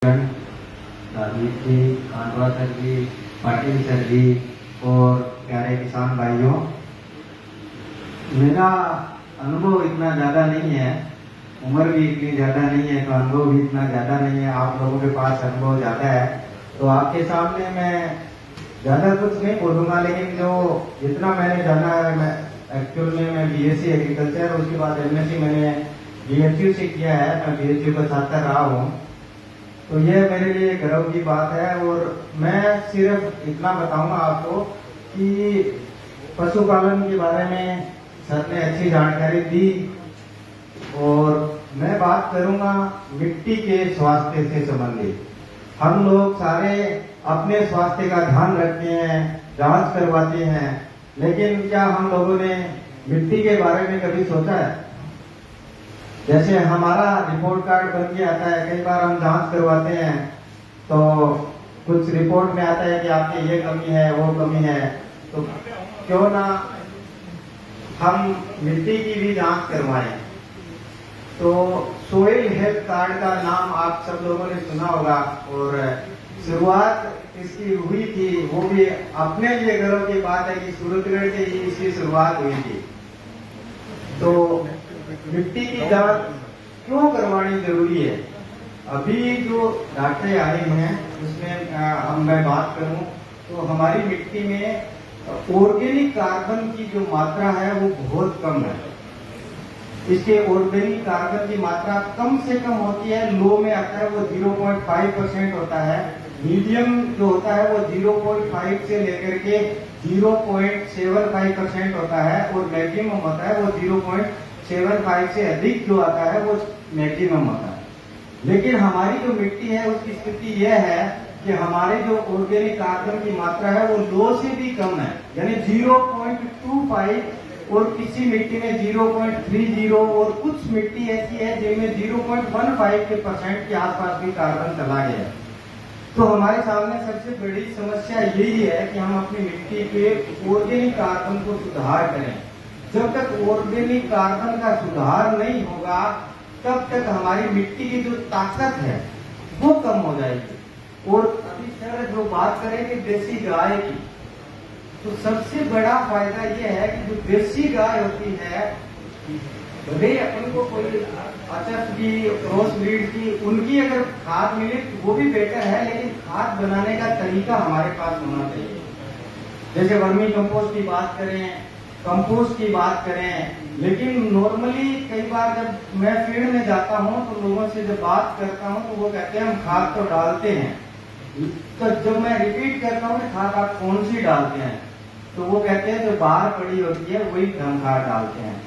राजीव जी, Kandwa sir जी, Patil sir जी और प्यारे किसान भाइयों, मेरा अनुभव इतना ज़्यादा नहीं है, उम्र भी इतनी ज़्यादा नहीं है, तो अनुभव भी इतना ज़्यादा नहीं है। आप लोगों के पास अनुभव ज़्यादा है, तो आपके सामने मैं ज़्यादा कुछ नहीं बोलूँगा, लेकिन जो जितना मैंने जाना है, मैं एक्चुअल में मैं बीएससी एग्रीकल्चर, उसके बाद एमएससी मैंने बीएचयू से किया है, मैं बीएचयू का छात्र रहा हूँ। तो ये मेरे लिए गर्व की बात है। और मैं सिर्फ इतना बताऊंगा आपको कि पशुपालन के बारे में सर ने अच्छी जानकारी दी, और मैं बात करूंगा मिट्टी के स्वास्थ्य से संबंधित। हम लोग सारे अपने स्वास्थ्य का ध्यान रखते हैं, जांच करवाते हैं, लेकिन क्या हम लोगों ने मिट्टी के बारे में कभी सोचा है? जैसे हमारा रिपोर्ट कार्ड बन के आता है, कई बार हम जांच करवाते हैं तो कुछ रिपोर्ट में आता है कि आपके ये कमी है, वो कमी है, तो क्यों ना हम मिट्टी की भी जांच करवाएं। तो सोइल हेल्थ कार्ड का नाम आप सब लोगों ने सुना होगा, और शुरुआत इसकी हुई थी, वो भी अपने लिए गर्व की बात है कि सूरतगढ़ से ही इसकी शुरुआत हुई थी। तो मिट्टी की जांच क्यों करवानी जरूरी है? अभी जो डाटे आए हैं उसमें मैं बात करूं तो हमारी मिट्टी में ऑर्गेनिक कार्बन की जो मात्रा है वो बहुत कम है। इसके ऑर्गेनिक कार्बन की मात्रा कम से कम होती है, लो में आता है वो 0.5% होता है, मीडियम जो होता है वो 0.5 से लेकर के 0.75% होता है, और मैक्सिमम होता है वो 0.75 से अधिक जो आता है वो मैक्सिमम होता है। लेकिन हमारी जो मिट्टी है उसकी स्थिति यह है कि हमारे जो ऑर्गेनिक कार्बन की मात्रा है वो लो से भी कम है, यानी 0.25, और किसी मिट्टी में 0.30, और कुछ मिट्टी ऐसी है जिनमें 0.15% के आसपास भी कार्बन चला गया है। तो हमारे सामने सबसे बड़ी समस्या यही है कि हम अपनी मिट्टी के ऑर्गेनिक कार्बन को सुधार करें। जब तक ऑर्गेनिक कार्बन का सुधार नहीं होगा तब तक हमारी मिट्टी की जो ताकत है वो कम हो जाएगी। और अभी सर जो बात करेंगे देसी गाय की, तो सबसे बड़ा फायदा यह है कि जो देसी गाय होती है, भले अपन को कोई एचएफ की, क्रॉस ब्रीड की, उनकी अगर खाद मिले तो वो भी बेटर है, लेकिन खाद बनाने का तरीका हमारे पास होना चाहिए। जैसे वर्मी कंपोस्ट की बात करें, कंपोस्ट की बात करें, लेकिन नॉर्मली कई बार जब मैं फील्ड में जाता हूं तो लोगों से जब बात करता हूं तो वो कहते हैं हम खाद तो डालते हैं। तो जब मैं रिपीट करता हूं कि खाद आप कौन सी डालते हैं, तो वो कहते हैं जो बाहर पड़ी होती है वही हम खाद डालते हैं।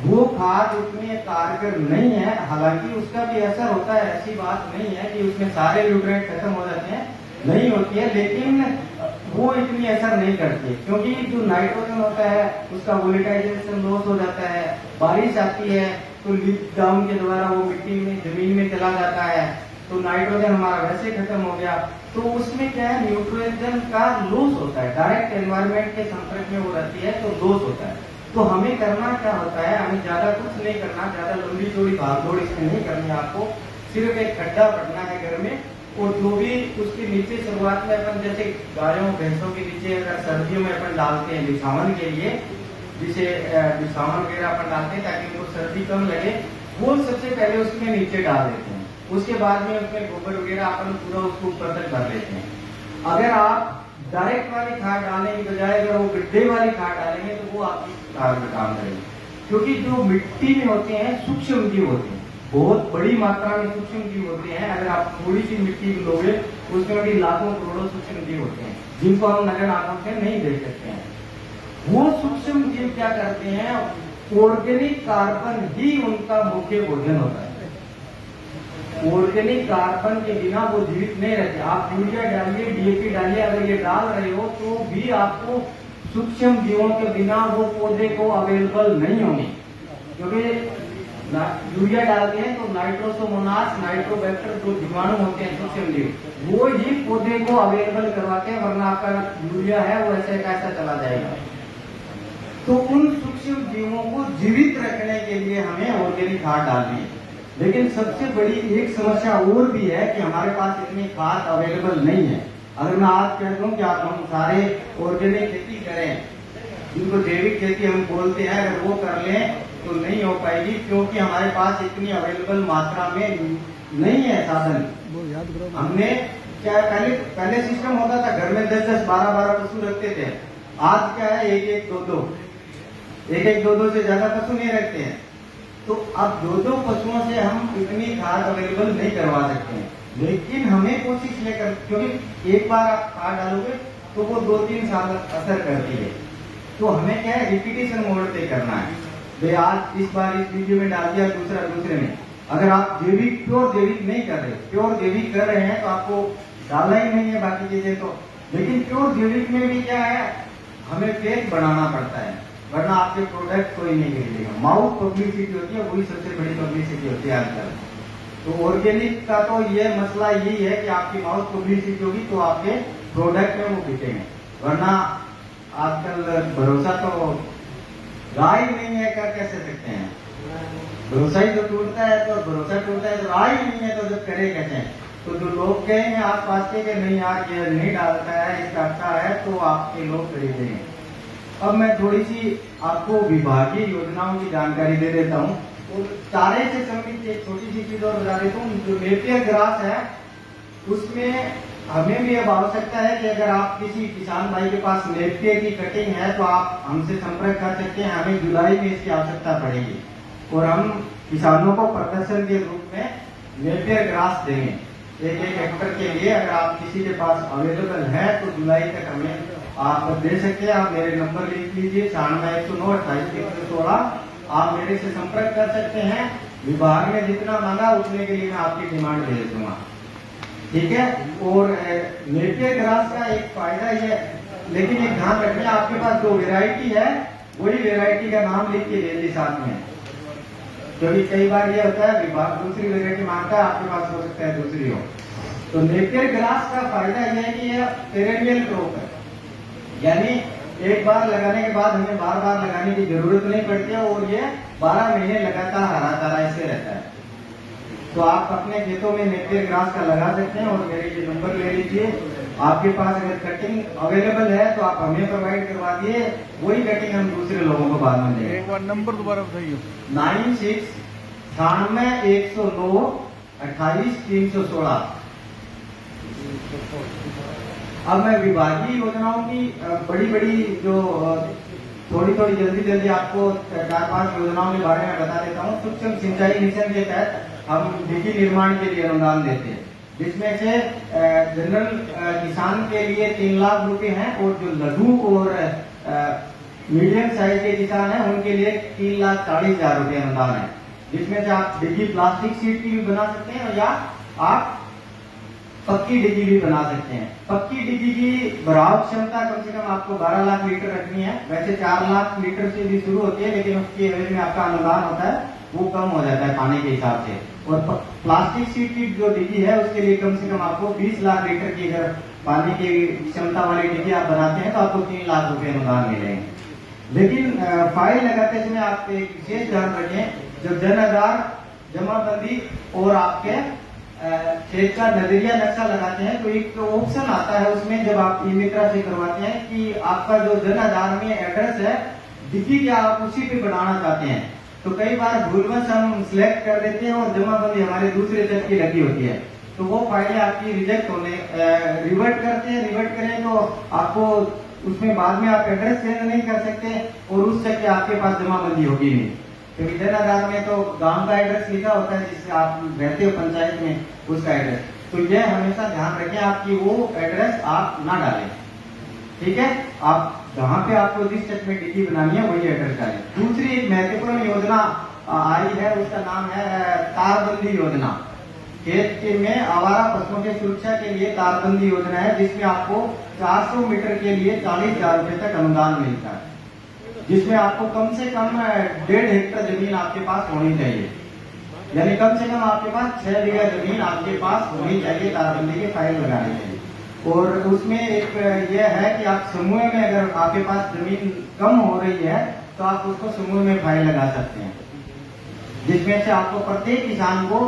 वो खाद उतनी कारगर नहीं है, हालांकि उसका भी असर होता है, ऐसी बात नहीं है कि उसमें सारे न्यूट्रिएंट खत्म हो जाते हैं, नहीं होती है, लेकिन वो इतनी असर नहीं करती, क्योंकि जो नाइट्रोजन होता है उसका वोलेटाइजेशन लॉस हो जाता है। बारिश आती है तो लीक डाउन के द्वारा वो मिट्टी में, जमीन में चला जाता है, तो नाइट्रोजन हमारा वैसे खत्म हो गया। तो उसमें क्या है, न्यूट्रिएंट का लॉस होता है, डायरेक्ट एनवायरमेंट के संपर्क में वो रहती है तो लॉस होता है। तो हमें करना क्या होता है, हमें ज्यादा कुछ नहीं करना, ज्यादा लंबी चौड़ी भागदौड़ इसमें नहीं करनी, आपको सिर्फ एक खड्डा पड़ना है घर में, और जो भी उसके नीचे शुरुआत में अपन जैसे गायों भैंसों के नीचे अगर सर्दियों में अपन डालते हैं बिछावन के लिए, जिसे बिछावन वगैरह अपन डालते हैं ताकि उनको सर्दी कम लगे, वो सबसे पहले उसमें नीचे डाल देते हैं। उसके बाद में उसमें गोबर वगैरह अपन पूरा उसको ऊपर तक भर लेते हैं। अगर आप डायरेक्ट वाली खाद डालने की बजाय अगर वो गड्ढे वाली खाद डालेंगे तो वो आपकी कार में काम करेगी, क्योंकि जो मिट्टी में होते हैं सूक्ष्म जीव होते हैं, बहुत बड़ी मात्रा में सूक्ष्म जीव होते हैं। अगर आप थोड़ी सी मिट्टी लोगे उसमें भी लाखों करोड़ों सूक्ष्म जीव होते हैं जिनको हम नजर आंखों से नहीं देख सकते हैं। वो सूक्ष्म जीव क्या करते हैं, ऑर्गेनिक कार्बन ही उनका मुख्य भोजन होता है। ऑर्गेनिक कार्बन के बिना वो जीवित नहीं रहते। आप यूरिया डालिए, डीएपी डालिए, अगर ये डाल रहे हो तो भी आपको सूक्ष्म जीवों के बिना वो पौधे को अवेलेबल नहीं होंगे, क्योंकि यूरिया डालते हैं तो नाइट्रोसोमोनास, नाइट्रोबैक्टर जो जीवाणु होते हैं सूक्ष्म जीव, वो ही पौधे को अवेलेबल करवाते हैं, वरना आपका यूरिया है वो ऐसे कैसा चला जाएगा। तो उन सूक्ष्म जीवों को जीवित रखने के लिए हमें ऑर्गेनिक खाद डालनी है। लेकिन सबसे बड़ी एक समस्या और भी है कि हमारे पास इतनी खाद अवेलेबल नहीं है। अगर मैं आज कहता हूँ कि आप हम सारे ऑर्गेनिक खेती करें, जिनको जैविक खेती हम बोलते हैं, अगर वो कर लें तो नहीं हो पाएगी, क्योंकि हमारे पास इतनी अवेलेबल मात्रा में नहीं है साधन। हमने क्या पहले सिस्टम होता था, घर में 10-10, 12-12 पशु रखते थे। आज क्या है, एक-एक, दो-दो से ज्यादा पशु नहीं रखते हैं। तो अब 2-2 पशुओं से हम इतनी खाद अवेलेबल नहीं करवा सकते हैं, लेकिन हमें कोशिश लेकर, क्योंकि एक बार आप खाद डालोगे तो वो 2-3 साल असर करती है। तो हमें क्या है, रिपीटेशन मोड पे करना है। भाई आज इस बार इस वीडियो में डाल दिया, दूसरे में। अगर आप जैविक प्योर जैविक नहीं कर रहे, प्योर जैविक कर रहे हैं तो आपको डालना ही नहीं है बाकी चीजें तो। लेकिन प्योर जैविक में भी क्या है, हमें फेक बनाना पड़ता है, वरना आपके प्रोडक्ट कोई नहीं खरीदेगा। माउथ पब्लिसिटी होती है, वही सबसे बड़ी पब्लिसिटी होती है आजकल। तो ऑर्गेनिक का तो ये मसला यही है कि आपकी माउथ पब्लिसिटी होगी तो आपके प्रोडक्ट में वो बिकेंगे, वरना आजकल भरोसा तो राय नहीं है, कर कैसे सकते हैं। भरोसा ही तो टूटता है, तो भरोसा टूटता है तो राय नहीं है, तो जब करे कैसे हैं। तो जो लोग कहेंगे आस पास के नहीं यार ये नहीं डालता है, इसका अच्छा है, तो आपके लोग खरीदेंगे। अब मैं थोड़ी सी आपको विभागीय योजनाओं की जानकारी दे देता हूँ, और चारे से संबंधित एक छोटी सी चीज और बता देता हूँ। जो नेपियर ग्रास है, उसमें हमें भी अब आवश्यकता है कि अगर आप किसी किसान भाई के पास नेपियर की कटिंग है तो आप हमसे संपर्क कर सकते हैं। हमें जुलाई में इसकी आवश्यकता पड़ेगी और हम किसानों को प्रदर्शन के रूप में नेपियर ग्रास देंगे 1-1 हेक्टर के लिए। अगर आप किसी के पास अवेलेबल है तो जुलाई तक हमें आप दे सकते हैं। आप मेरे नंबर लिख लीजिए, 96192816। आप मेरे से संपर्क कर सकते हैं। विभाग में जितना मांगा उतने के लिए मैं आपकी डिमांड भेज दूंगा, ठीक है। और नेपियर ग्रास का एक फायदा ये, लेकिन एक ध्यान रखना, आपके पास जो वेराइटी है वही वेराइटी का नाम लिख के भेजिए साथ में, क्योंकि कई बार ये होता है विभाग दूसरी वेराइटी मांगता है, आपके पास हो सकता है दूसरी हो। तो नेपियर ग्रास का फायदा यह है कि यह पेरेनियल क्रॉप है, यानी एक बार लगाने के बाद हमें बार बार लगाने की जरूरत नहीं पड़ती है, और ये 12 महीने लगातार हरा चारा ऐसे रहता है। तो आप अपने खेतों में नेपियर ग्रास का लगा सकते हैं। और मेरे ये नंबर ले लीजिए, आपके पास अगर कटिंग अवेलेबल है तो आप हमें प्रोवाइड करवा दिए, वही कटिंग हम दूसरे लोगों को बाद में देंगे। एक बार नंबर दोबारा बताइए। 9696-109-28-316। अब मैं विभागीय योजनाओं की बड़ी जो थोड़ी जल्दी आपको 4-5 योजनाओं के बारे में बता देता हूँ। सूक्ष्म सिंचाई मिशन के तहत हम डिगी निर्माण के लिए अनुदान देते हैं, जिसमें से जनरल किसान के लिए 3 लाख रुपए हैं, और जो लघु और मीडियम साइज के किसान हैं उनके लिए 3,40,000 रुपए अनुदान है, जिसमें से आप डिगी प्लास्टिक शीट की भी बना सकते हैं या आप पक्की डिगी भी बना सकते हैं। पक्की डिगी की भराव क्षमता कम से कम आपको 12 लाख लीटर रखनी है। वैसे 4 लाख लीटर से भी शुरू होती है, लेकिन उसके एवज में आपका अनुदान होता है वो कम हो जाता है पानी के हिसाब से। और प्लास्टिक शीट की जो डिगी है उसके लिए कम से कम आपको 20 लाख लीटर की अगर पानी की क्षमता वाली डिगी आप बनाते हैं तो आपको 3 लाख रुपए अनुदान मिलेंगे। लेकिन फाइल लगाते समय आप एक विशेष ध्यान रखें, जब जन आधार जमाबंदी और आपके खेत का नजरिया नक्शा लगाते हैं तो एक ऑप्शन आता है उसमें, जब आप ई मित्रा से करवाते हैं, कि आपका जो जन आधार में एड्रेस है डिगी क्या आप उसी पे बनाना चाहते हैं। तो कई बार भूलवश हम सिलेक्ट कर देते हैं और जमाबंदी हमारे दूसरे जज की लगी होती है, तो वो फाइलें आपकी रिजेक्ट होने रिवर्ट करते हैं। रिवर्ट करें तो आपको उसमें बाद में आप एड्रेस चेंज नहीं कर सकते और उस चक्के आपके पास जमाबंदी होगी नहीं, क्योंकि जन आधार में तो गांव का एड्रेस लिखा होता है जिससे आप रहते हो पंचायत में, उसका एड्रेस। तो यह हमेशा ध्यान रखें आपकी वो एड्रेस आप ना डालें, ठीक है। आप जहां पे आपको जिस चक में डिगी बनानी है वही एड्रेस डालें। दूसरी एक महत्वपूर्ण योजना आई है, उसका नाम है तारबंदी योजना। खेत में आवारा पशुओं की सुरक्षा के लिए तारबंदी योजना है, जिसमें आपको 400 मीटर के लिए 40,000 रुपए तक अनुदान मिलता है, जिसमें आपको कम से कम 1.5 हेक्टर जमीन आपके पास होनी चाहिए, यानी कम से कम आपके पास 6 बीघा जमीन आपके पास होनी चाहिए तारबंदी के फाइल लगाने के लिए। और उसमें एक यह है कि आप समूह में, अगर आपके पास जमीन कम हो रही है तो आप उसको समूह में फाइल लगा सकते हैं। जिसमें से आपको प्रत्येक किसान को,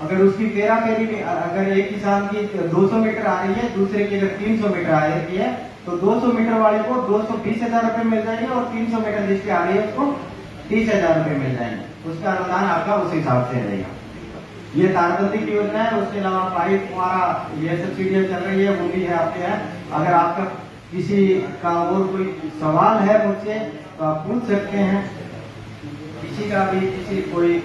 अगर उसकी पेरा पेरी में, अगर एक किसान की 200 मीटर आ रही है, दूसरे की अगर 300 मीटर आ रही है, तो 200 मीटर वाले को 220,000 रुपए मिल जाएंगे और 300 मीटर जिसकी आ रही है उसको 30,000 रुपए मिल जाएंगे। उसका अनुदान आपका उस हिसाब से रहेगा। ये तारबंदी की योजना है। उसके अलावा पाइप हमारा ये सब्सिडी चल रही है, वो भी है आपके यहाँ। अगर आपका किसी का और कोई सवाल है मुझसे तो आप पूछ सकते हैं। किसी का भी किसी कोई